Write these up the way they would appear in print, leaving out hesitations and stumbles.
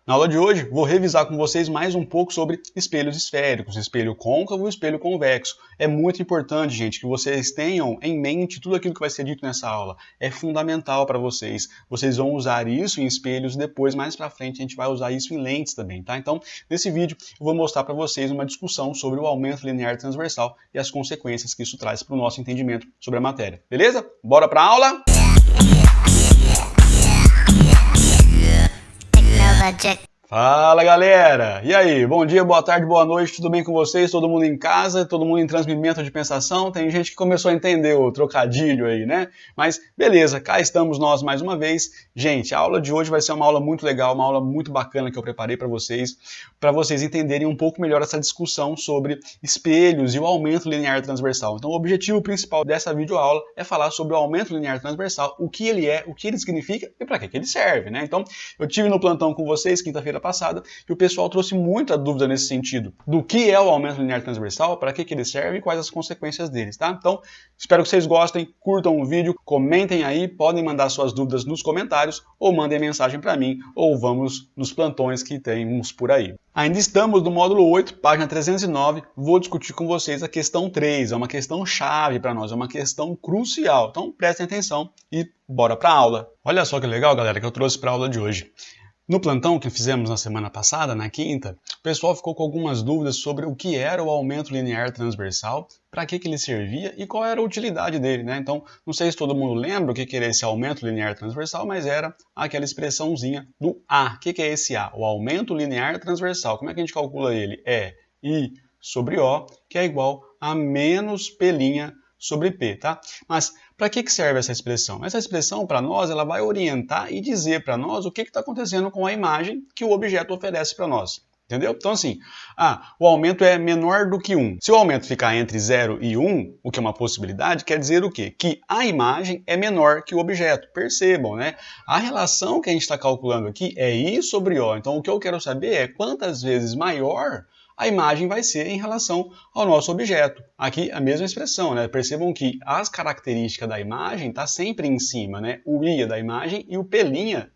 Na aula de hoje, vou revisar com vocês mais um pouco sobre espelhos esféricos, espelho côncavo e espelho convexo. É muito importante, gente, que vocês tenham em mente tudo aquilo que vai ser dito nessa aula. É fundamental para vocês. Vocês vão usar isso em espelhos, depois, mais para frente, a gente vai usar isso em lentes também, tá? Então, nesse vídeo, eu vou mostrar para vocês uma discussão sobre o aumento linear transversal e as consequências que isso traz para o nosso entendimento sobre a matéria. Beleza? Bora para a aula? Fala, galera! E aí, bom dia, boa tarde, boa noite, tudo bem com vocês? Todo mundo em casa, todo mundo em transmimento de pensação? Tem gente que começou a entender o trocadilho aí, né? Mas beleza, cá estamos nós mais uma vez. Gente, a aula de hoje vai ser uma aula muito legal, uma aula muito bacana que eu preparei para vocês entenderem um pouco melhor essa discussão sobre espelhos e o aumento linear transversal. Então, o objetivo principal dessa videoaula é falar sobre o aumento linear transversal, o que ele é, o que ele significa e para que ele serve, né? Então, eu tive no plantão com vocês quinta-feira passada e o pessoal trouxe muita dúvida nesse sentido, do que é o aumento linear transversal, para que ele serve e quais as consequências deles, tá? Então, espero que vocês gostem, curtam o vídeo, comentem aí, podem mandar suas dúvidas nos comentários ou mandem mensagem para mim, ou vamos nos plantões que temos por aí. Ainda estamos no módulo 8, página 309, vou discutir com vocês a questão 3, é uma questão chave para nós, é uma questão crucial, então prestem atenção e bora para a aula. Olha só que legal, galera, que eu trouxe para a aula de hoje. No plantão que fizemos na semana passada, na quinta, o pessoal ficou com algumas dúvidas sobre o que era o aumento linear transversal, para que ele servia e qual era a utilidade dele, né? Então, não sei se todo mundo lembra o que era esse aumento linear transversal, mas era aquela expressãozinha do A. O que é esse A? O aumento linear transversal. Como é que a gente calcula ele? É I sobre O, que é igual a menos P' sobre P, tá? Mas para que serve essa expressão? Essa expressão, para nós, ela vai orientar e dizer para nós o que está acontecendo com a imagem que o objeto oferece para nós. Entendeu? Então, assim, o aumento é menor do que 1. Se o aumento ficar entre 0 e 1, o que é uma possibilidade, quer dizer o quê? Que a imagem é menor que o objeto. Percebam, né? A relação que a gente está calculando aqui é I sobre O. Então, o que eu quero saber é quantas vezes maior a imagem vai ser em relação ao nosso objeto. Aqui a mesma expressão, né? Percebam que as características da imagem está sempre em cima, né? O I é da imagem e o P'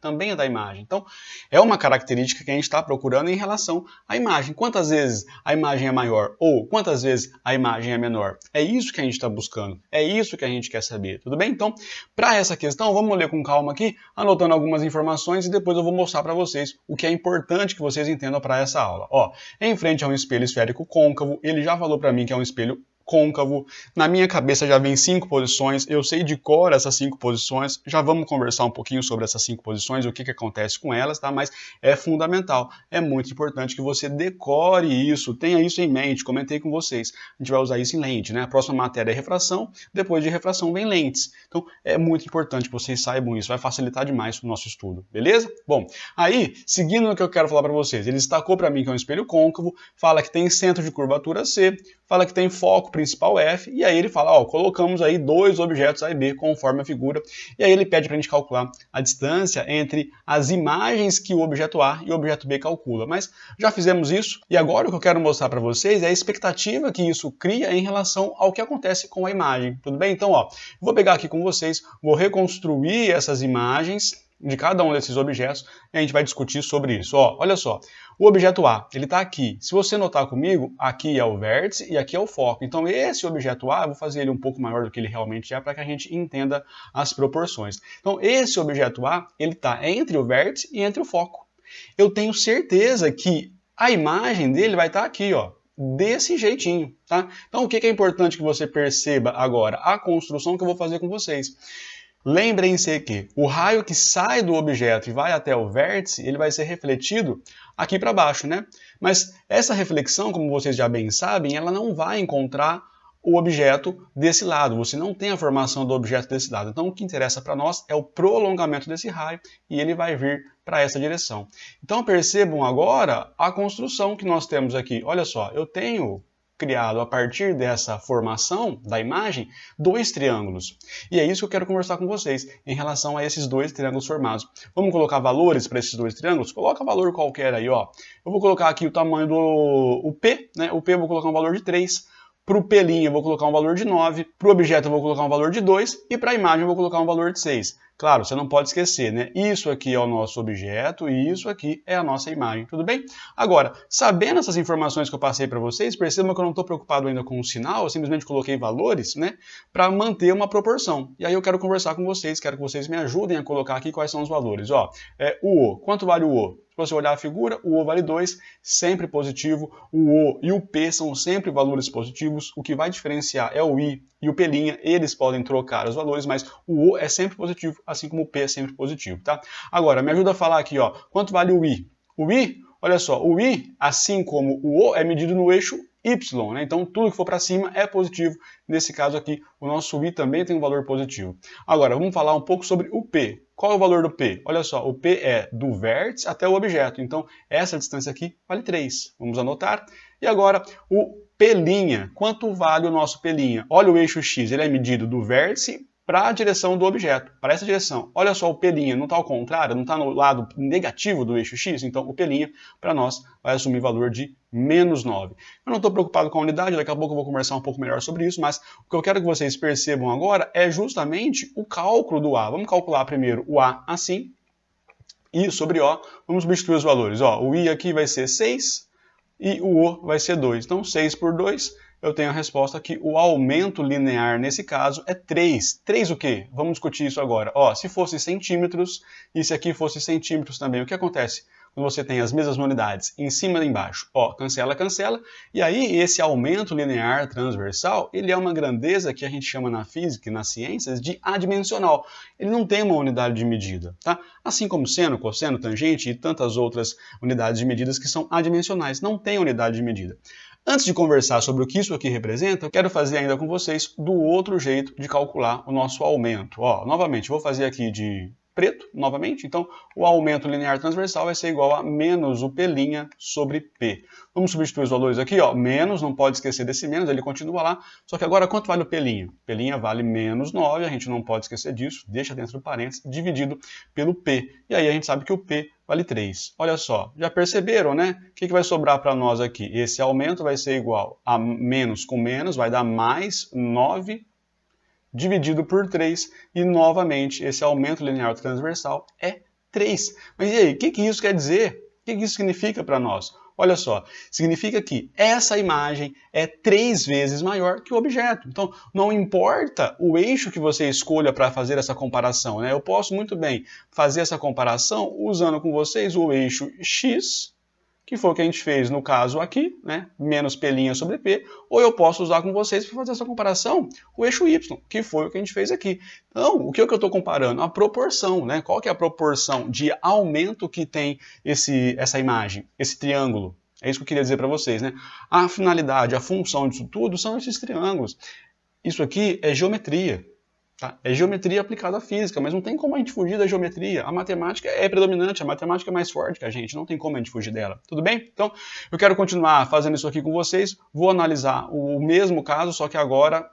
também é da imagem. Então, é uma característica que a gente está procurando em relação à imagem. Quantas vezes a imagem é maior ou quantas vezes a imagem é menor? É isso que a gente está buscando, é isso que a gente quer saber, tudo bem? Então, para essa questão, vamos ler com calma aqui, anotando algumas informações e depois eu vou mostrar para vocês o que é importante que vocês entendam para essa aula. Ó, em frente a um espelho esférico côncavo, ele já falou para mim que é um espelho côncavo. Na minha cabeça já vem 5 posições, eu sei de cor essas 5 posições, já vamos conversar um pouquinho sobre essas 5 posições, o que acontece com elas, tá? Mas é fundamental, é muito importante que você decore isso, tenha isso em mente, comentei com vocês. A gente vai usar isso em lente, né? A próxima matéria é refração, depois de refração vem lentes. Então é muito importante que vocês saibam isso, vai facilitar demais o nosso estudo, beleza? Bom, aí, seguindo no que eu quero falar para vocês, ele destacou para mim que é um espelho côncavo, fala que tem centro de curvatura C, fala que tem foco principal F, e aí ele fala, ó, colocamos aí dois objetos A e B conforme a figura, e aí ele pede para a gente calcular a distância entre as imagens que o objeto A e o objeto B calcula. Mas já fizemos isso, e agora o que eu quero mostrar para vocês é a expectativa que isso cria em relação ao que acontece com a imagem, tudo bem? Então, ó, vou pegar aqui com vocês, vou reconstruir essas imagens de cada um desses objetos e a gente vai discutir sobre isso. Ó, olha só, o objeto A, ele está aqui. Se você notar comigo, aqui é o vértice e aqui é o foco. Então esse objeto A, eu vou fazer ele um pouco maior do que ele realmente é para que a gente entenda as proporções. Então esse objeto A, ele está entre o vértice e entre o foco. Eu tenho certeza que a imagem dele vai estar aqui, ó, desse jeitinho, tá? Então o que é importante que você perceba agora? A construção que eu vou fazer com vocês. Lembrem-se que o raio que sai do objeto e vai até o vértice, ele vai ser refletido aqui para baixo, né? Mas essa reflexão, como vocês já bem sabem, ela não vai encontrar o objeto desse lado. Você não tem a formação do objeto desse lado. Então, o que interessa para nós é o prolongamento desse raio e ele vai vir para essa direção. Então, percebam agora a construção que nós temos aqui. Olha só, eu tenho criado a partir dessa formação da imagem, dois triângulos. E é isso que eu quero conversar com vocês em relação a esses dois triângulos formados. Vamos colocar valores para esses dois triângulos? Coloca valor qualquer aí, ó. Eu vou colocar aqui o tamanho do P, né? O P eu vou colocar um valor de 3. para o P' eu vou colocar um valor de 9, para o objeto eu vou colocar um valor de 2 e para a imagem eu vou colocar um valor de 6. Claro, você não pode esquecer, né? Isso aqui é o nosso objeto e isso aqui é a nossa imagem, tudo bem? Agora, sabendo essas informações que eu passei para vocês, percebam que eu não estou preocupado ainda com o sinal, eu simplesmente coloquei valores, né, para manter uma proporção. E aí eu quero conversar com vocês, quero que vocês me ajudem a colocar aqui quais são os valores. Ó, o O, quanto vale o O? Se você olhar a figura, o O vale 2, sempre positivo. O O e o P são sempre valores positivos. O que vai diferenciar é o I e o P', eles podem trocar os valores, mas o O é sempre positivo, assim como o P é sempre positivo, tá? Agora, me ajuda a falar aqui, ó, quanto vale o I? O I, olha só, o I, assim como o O, é medido no eixo Y, né? Então, tudo que for para cima é positivo. Nesse caso aqui, o nosso I também tem um valor positivo. Agora, vamos falar um pouco sobre o P. Qual é o valor do P? Olha só, o P é do vértice até o objeto. Então, essa distância aqui vale 3. Vamos anotar. E agora, o P'. Quanto vale o nosso P'? Olha o eixo X, ele é medido do vértice para a direção do objeto, para essa direção. Olha só, o P' não está ao contrário, não está no lado negativo do eixo X, então o P' para nós vai assumir valor de menos 9. Eu não estou preocupado com a unidade, daqui a pouco eu vou conversar um pouco melhor sobre isso, mas o que eu quero que vocês percebam agora é justamente o cálculo do A. Vamos calcular primeiro o A assim, e sobre O, vamos substituir os valores. Ó, o I aqui vai ser 6 e o O vai ser 2. Então, 6 por 2, eu tenho a resposta que o aumento linear nesse caso é 3. 3 o quê? Vamos discutir isso agora. Ó, se fosse centímetros e se aqui fosse centímetros também, o que acontece? Quando você tem as mesmas unidades em cima e embaixo, ó, cancela, cancela, e aí esse aumento linear transversal, ele é uma grandeza que a gente chama na física e nas ciências de adimensional. Ele não tem uma unidade de medida, tá? Assim como seno, cosseno, tangente e tantas outras unidades de medidas que são adimensionais, não tem unidade de medida. Antes de conversar sobre o que isso aqui representa, eu quero fazer ainda com vocês do outro jeito de calcular o nosso aumento. Ó, novamente, vou fazer aqui de preto, novamente. Então, o aumento linear transversal vai ser igual a menos o P' sobre P. Vamos substituir os valores aqui, ó. Menos, não pode esquecer desse menos, ele continua lá. Só que agora, quanto vale o P'? P' vale menos 9, a gente não pode esquecer disso. Deixa dentro do parênteses, dividido pelo P. E aí a gente sabe que o P vale 3. Olha só, já perceberam, né? O que vai sobrar para nós aqui? Esse aumento vai ser igual a menos com menos, vai dar mais 9 dividido por 3, e novamente esse aumento linear transversal é 3. Mas e aí, o que isso quer dizer? O que isso significa para nós? Olha só, significa que essa imagem é 3 vezes maior que o objeto. Então, não importa o eixo que você escolha para fazer essa comparação, né? Eu posso muito bem fazer essa comparação usando com vocês o eixo X, que foi o que a gente fez no caso aqui, né? Menos P' sobre P, ou eu posso usar com vocês para fazer essa comparação com o eixo Y, que foi o que a gente fez aqui. Então, o que eu estou comparando? A proporção, né? Qual que é a proporção de aumento que tem essa imagem, esse triângulo? É isso que eu queria dizer para vocês, né? A finalidade, a função disso tudo são esses triângulos. Isso aqui é geometria. Tá? É geometria aplicada à física, mas não tem como a gente fugir da geometria. A matemática é predominante, a matemática é mais forte que a gente, não tem como a gente fugir dela. Tudo bem? Então, eu quero continuar fazendo isso aqui com vocês, vou analisar o mesmo caso, só que agora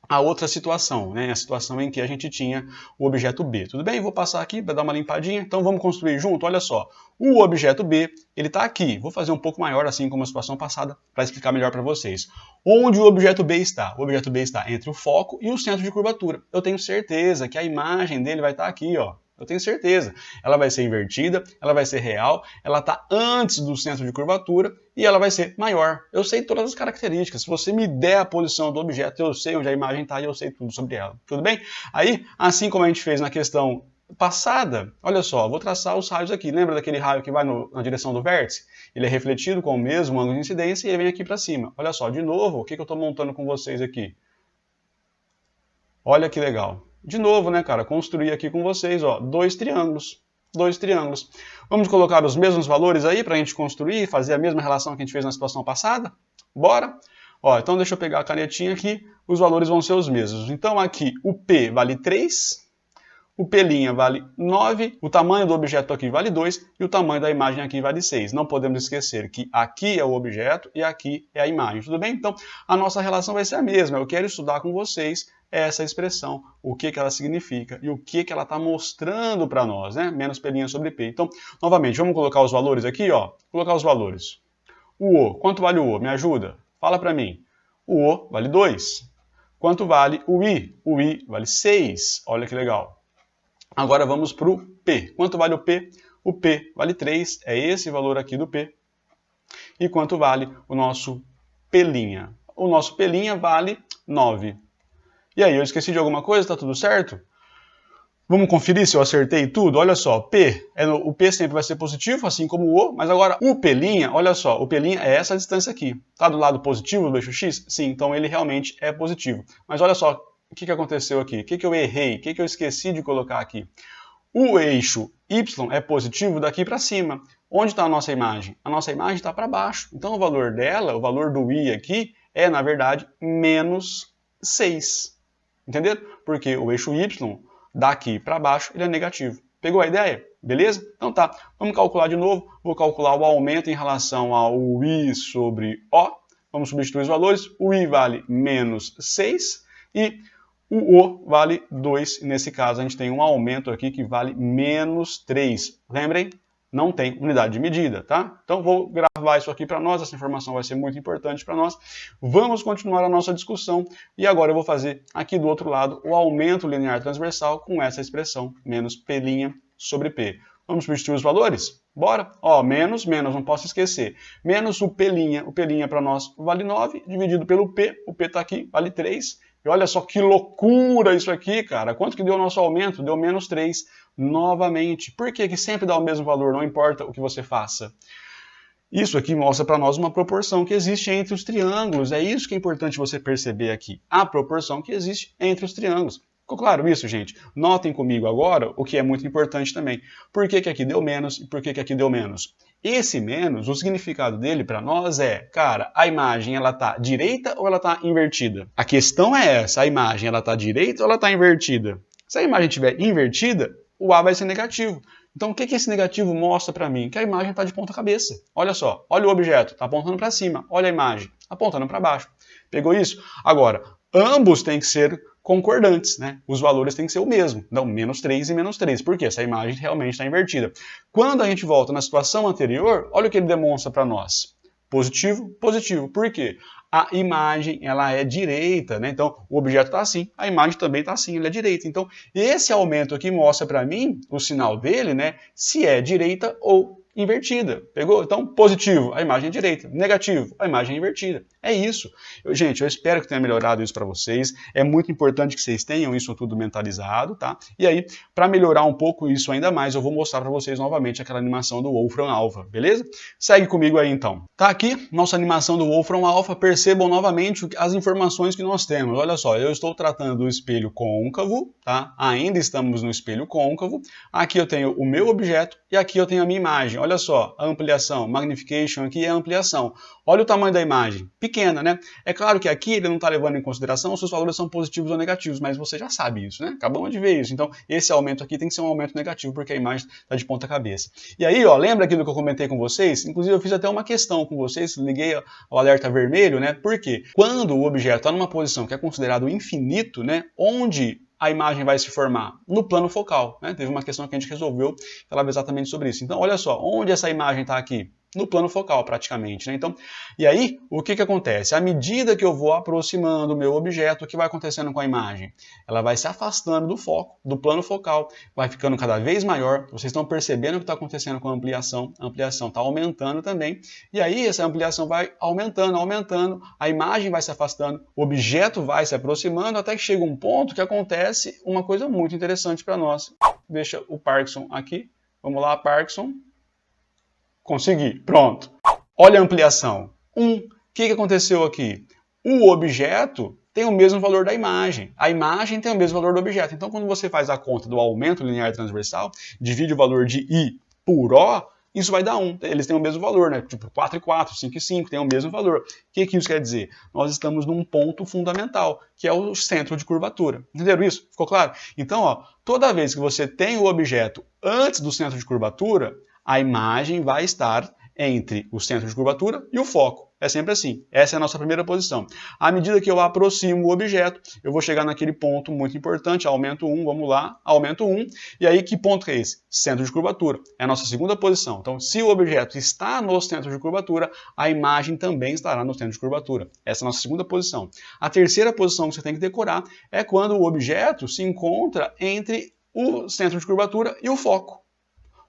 a outra situação, né? A situação em que a gente tinha o objeto B. Tudo bem? Vou passar aqui para dar uma limpadinha. Então vamos construir junto. Olha só, o objeto B, ele está aqui. Vou fazer um pouco maior, assim como a situação passada, para explicar melhor para vocês. Onde o objeto B está? O objeto B está entre o foco e o centro de curvatura. Eu tenho certeza que a imagem dele vai estar aqui, ó. Eu tenho certeza. Ela vai ser invertida, ela vai ser real, ela está antes do centro de curvatura e ela vai ser maior. Eu sei todas as características. Se você me der a posição do objeto, eu sei onde a imagem está e eu sei tudo sobre ela. Tudo bem? Aí, assim como a gente fez na questão passada, olha só, vou traçar os raios aqui. Lembra daquele raio que vai na direção do vértice? Ele é refletido com o mesmo ângulo de incidência e ele vem aqui para cima. Olha só, de novo, o que eu estou montando com vocês aqui? Olha que legal. De novo, né, cara, construir aqui com vocês, ó, dois triângulos. Vamos colocar os mesmos valores aí para a gente construir e fazer a mesma relação que a gente fez na situação passada? Bora? Ó, então deixa eu pegar a canetinha aqui, os valores vão ser os mesmos. Então aqui o P vale 3, o P' vale 9, o tamanho do objeto aqui vale 2 e o tamanho da imagem aqui vale 6. Não podemos esquecer que aqui é o objeto e aqui é a imagem, tudo bem? Então a nossa relação vai ser a mesma. Eu quero estudar com vocês essa expressão, o que ela significa e o que ela está mostrando para nós, né? Menos P' sobre P. Então, novamente, vamos colocar os valores aqui, ó. Colocar os valores. O O, quanto vale o O? Me ajuda? Fala para mim. o O vale 2. Quanto vale o I? O I vale 6. Olha que legal. Agora vamos para o P. Quanto vale o P? O P vale 3. É esse valor aqui do P. E quanto vale o nosso P'? O nosso P' vale 9. E aí, eu esqueci de alguma coisa? Está tudo certo? Vamos conferir se eu acertei tudo? Olha só, o P sempre vai ser positivo, assim como o O, mas agora o P', olha só, o P' é essa distância aqui. Está do lado positivo do eixo X? Sim, então ele realmente é positivo. Mas olha só, o que aconteceu aqui? O que eu errei? O que eu esqueci de colocar aqui? O eixo Y é positivo daqui para cima. Onde está a nossa imagem? A nossa imagem está para baixo. Então o valor dela, o valor do I aqui, é na verdade menos 6. Entenderam? Porque o eixo Y daqui para baixo ele é negativo. Pegou a ideia? Beleza? Então tá, vamos calcular de novo. Vou calcular o aumento em relação ao I sobre O. Vamos substituir os valores. O I vale menos 6 e o O vale 2. Nesse caso, a gente tem um aumento aqui que vale menos 3. Lembrem? Não tem unidade de medida, tá? Então, vou gravar isso aqui para nós. Essa informação vai ser muito importante para nós. Vamos continuar a nossa discussão. E agora eu vou fazer aqui do outro lado o aumento linear transversal com essa expressão, menos P' sobre P. Vamos substituir os valores? Bora? Ó, menos, não posso esquecer. Menos o P'. O P' para nós vale 9, dividido pelo P. O P está aqui, vale 3. E olha só que loucura isso aqui, cara. Quanto que deu o nosso aumento? Deu menos 3. Novamente. Por que sempre dá o mesmo valor? Não importa o que você faça. Isso aqui mostra para nós uma proporção que existe entre os triângulos. É isso que é importante você perceber aqui. A proporção que existe entre os triângulos. Ficou claro isso, gente? Notem comigo agora o que é muito importante também. Por que aqui deu menos e por que aqui deu menos? Esse menos, o significado dele para nós é, cara, a imagem ela está direita ou ela está invertida? A questão é essa, a imagem ela está direita ou ela está invertida? Se a imagem estiver invertida, o A vai ser negativo. Então o que esse negativo mostra para mim? Que a imagem está de ponta cabeça. Olha só, olha o objeto, está apontando para cima. Olha a imagem, apontando para baixo. Pegou isso? Agora, ambos têm que ser concordantes, né? Os valores têm que ser o mesmo. Então, menos 3 e menos 3. Por quê? Essa imagem realmente está invertida. Quando a gente volta na situação anterior, olha o que ele demonstra para nós. Positivo, positivo. Por quê? A imagem ela é direita, né? Então, o objeto está assim, a imagem também está assim, ele é direita. Então, esse aumento aqui mostra para mim, o sinal dele, né? Se é direita ou invertida. Pegou? Então, positivo, a imagem é direita. Negativo, a imagem é invertida. É isso. Gente, eu espero que tenha melhorado isso para vocês. É muito importante que vocês tenham isso tudo mentalizado, tá? E aí, para melhorar um pouco isso ainda mais, eu vou mostrar para vocês novamente aquela animação do Wolfram Alpha, beleza? Segue comigo aí, então. Tá aqui, nossa animação do Wolfram Alpha. Percebam novamente as informações que nós temos. Olha só, eu estou tratando do espelho côncavo, tá? Ainda estamos no espelho côncavo. Aqui eu tenho o meu objeto e aqui eu tenho a minha imagem. Olha só, a ampliação, magnification aqui é a ampliação. Olha o tamanho da imagem, pequena, né? É claro que aqui ele não está levando em consideração se os valores são positivos ou negativos, mas você já sabe isso, né? Acabamos de ver isso. Então, esse aumento aqui tem que ser um aumento negativo, porque a imagem está de ponta cabeça. E aí, ó, lembra aquilo que eu comentei com vocês? Inclusive, eu fiz até uma questão com vocês, liguei o alerta vermelho, né? Por quê? Quando o objeto está numa posição que é considerado infinito, né? Onde a imagem vai se formar? No plano focal, né? Teve uma questão que a gente resolveu, falava exatamente sobre isso. Então, olha só, onde essa imagem está aqui? No plano focal, praticamente, né? Então, e aí, o que acontece? À medida que eu vou aproximando o meu objeto, o que vai acontecendo com a imagem? Ela vai se afastando do foco, do plano focal, vai ficando cada vez maior. Vocês estão percebendo o que está acontecendo com a ampliação está aumentando também. E aí, essa ampliação vai aumentando, a imagem vai se afastando, o objeto vai se aproximando, até que chega um ponto que acontece uma coisa muito interessante para nós. Deixa o Parkinson aqui. Vamos lá, Parkinson. Consegui, pronto. Olha a ampliação. O que aconteceu aqui? O objeto tem o mesmo valor da imagem. A imagem tem o mesmo valor do objeto. Então, quando você faz a conta do aumento linear transversal, divide o valor de I por O, isso vai dar 1. Eles têm o mesmo valor, né? Tipo 4 e 4, 5 e 5, tem o mesmo valor. O que isso quer dizer? Nós estamos num ponto fundamental, que é o centro de curvatura. Entenderam isso? Ficou claro? Então, ó, toda vez que você tem o objeto antes do centro de curvatura, a imagem vai estar entre o centro de curvatura e o foco. É sempre assim. Essa é a nossa primeira posição. À medida que eu aproximo o objeto, eu vou chegar naquele ponto muito importante, aumento 1, vamos lá, aumento 1. E aí, que ponto que é esse? Centro de curvatura. É a nossa segunda posição. Então, se o objeto está no centro de curvatura, a imagem também estará no centro de curvatura. Essa é a nossa segunda posição. A terceira posição que você tem que decorar é quando o objeto se encontra entre o centro de curvatura e o foco.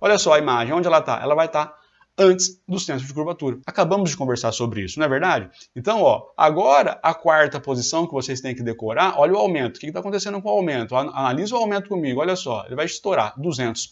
Olha só a imagem, onde ela está? Ela vai estar antes do centro de curvatura. Acabamos de conversar sobre isso, não é verdade? Então, ó, agora a quarta posição que vocês têm que decorar, olha o aumento. O que está acontecendo com o aumento? Analisa o aumento comigo, olha só, ele vai estourar, 200.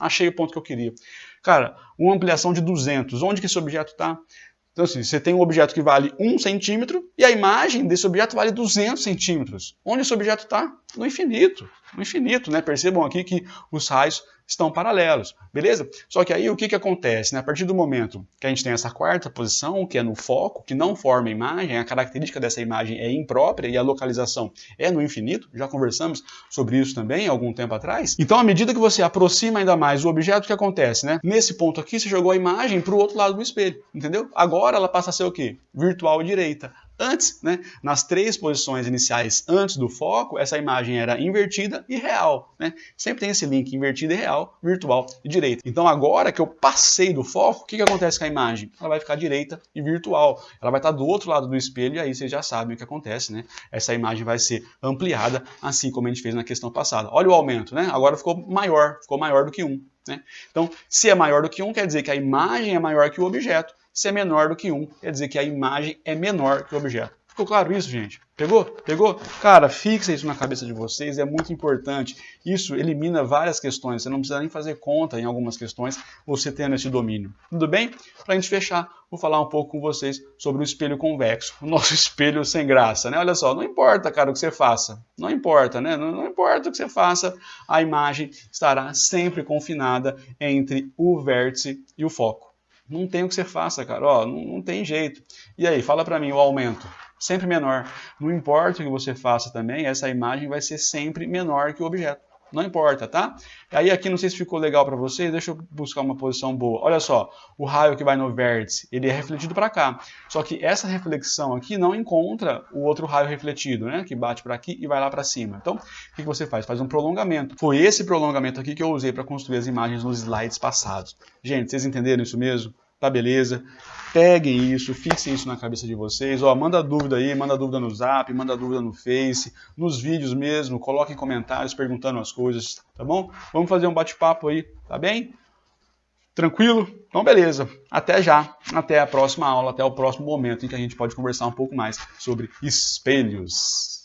Achei o ponto que eu queria. Cara, uma ampliação de 200, onde que esse objeto está? Então, assim, você tem um objeto que vale 1 centímetro e a imagem desse objeto vale 200 centímetros. Onde esse objeto está? No infinito. No infinito, né? Percebam aqui que os raios estão paralelos, beleza? Só que aí o que acontece? Né? A partir do momento que a gente tem essa quarta posição, que é no foco, que não forma a imagem, a característica dessa imagem é imprópria e a localização é no infinito, já conversamos sobre isso também há algum tempo atrás. Então, à medida que você aproxima ainda mais o objeto, o que acontece? Né? Nesse ponto aqui, você jogou a imagem para o outro lado do espelho, entendeu? Agora ela passa a ser o quê? Virtual direita. Antes, né, nas três posições iniciais antes do foco, essa imagem era invertida e real. Né? Sempre tem esse link, invertida e real, virtual e direita. Então agora que eu passei do foco, o que acontece com a imagem? Ela vai ficar direita e virtual. Ela vai estar do outro lado do espelho e aí vocês já sabem o que acontece. Né? Essa imagem vai ser ampliada, assim como a gente fez na questão passada. Olha o aumento, né? Agora ficou maior do que 1. Né? Então, se é maior do que 1, quer dizer que a imagem é maior que o objeto. Se é menor do que 1, quer dizer que a imagem é menor que o objeto. Ficou claro isso, gente? Pegou? Pegou? Cara, fixa isso na cabeça de vocês, é muito importante. Isso elimina várias questões, você não precisa nem fazer conta em algumas questões, você tendo esse domínio. Tudo bem? Para a gente fechar, vou falar um pouco com vocês sobre o espelho convexo, o nosso espelho sem graça, né? Olha só, não importa, cara, o que você faça, não importa, né? Não importa o que você faça, a imagem estará sempre confinada entre o vértice e o foco. Não tem o que você faça, cara, ó, não tem jeito. E aí, fala para mim o aumento. Sempre menor. Não importa o que você faça também, essa imagem vai ser sempre menor que o objeto. Não importa, tá? E aí aqui, não sei se ficou legal para vocês, deixa eu buscar uma posição boa. Olha só, o raio que vai no vértice, ele é refletido para cá. Só que essa reflexão aqui não encontra o outro raio refletido, né? Que bate para aqui e vai lá para cima. Então, o que você faz? Faz um prolongamento. Foi esse prolongamento aqui que eu usei para construir as imagens nos slides passados. Gente, vocês entenderam isso mesmo? Tá beleza? Peguem isso, fixem isso na cabeça de vocês. Ó, manda dúvida aí, manda dúvida no Zap, manda dúvida no Face, nos vídeos mesmo, coloquem comentários perguntando as coisas, tá bom? Vamos fazer um bate-papo aí, tá bem? Tranquilo? Então beleza, até já, até a próxima aula, até o próximo momento em que a gente pode conversar um pouco mais sobre espelhos.